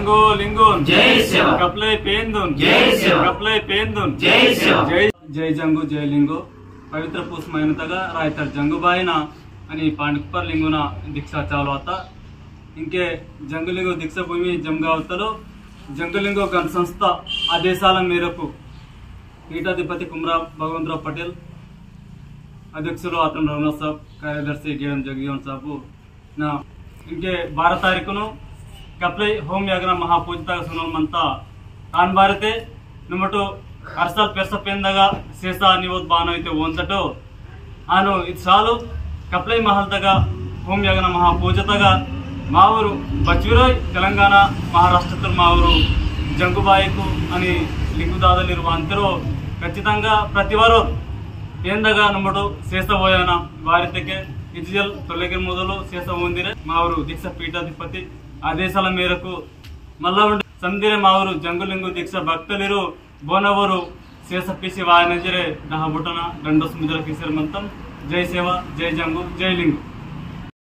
जंगो लिंगोन जय सेवा कपले पेंदुन जय सेवा कपले पेंदुन जय सेवा जय जंगू जय लिंगो पवित्र पुष्पమైనతగా రాయతారు జంగుబాయిన అని పాండుకుప్పర్ లింగున దీక్ష చాలు आता ఇంకే జంగులింగో దీక్ష భూమి జంగావతలో జంగులింగో గణ సంస్థ ఆదేశాల మేరకు పీఠాధిపతి కుమ్రా భగవంతరావు పటేల్ అధ్యక్షులు అతను రఘునాథ్ సాబ్ కార్యదర్శి గేడం జగజీవన్ సాబు నా ఇంకే 12 తారీఖును कपले होम यागना महापूजिता सुनलमंता कान बारते नमटो अरसल पेरसपेंदगा शेषा निवोद बानोइते वोंतटो आनो इत्सालु कपले महलतगा होम यागना महापूजितगा मावुरु बच्चुरोय तेलंगाण महाराष्ट्रतुल मावुरु जंगुबायकु अनि लिंगुदादलिरुव अंतरो खच्चितंगा प्रतिवारो ఏందగా నమ్మడు శేషవోయన వారితకే ఇజిల్ తొలగిరి మొదలు శేష ಹೊಂದಿರೆ మావరు దీక్ష పీఠాధిపతి ఆదేశాల మేరకు మళ్ళా సందిరే మావరు జంగులింగు దీక్ష భక్తులిరు బోనవరు శేష పిసి వాయనజరే దహబుటన దండోస్ ముద్ర కిసర్ మంతం జై సేవ జై జంగు జై లింగు।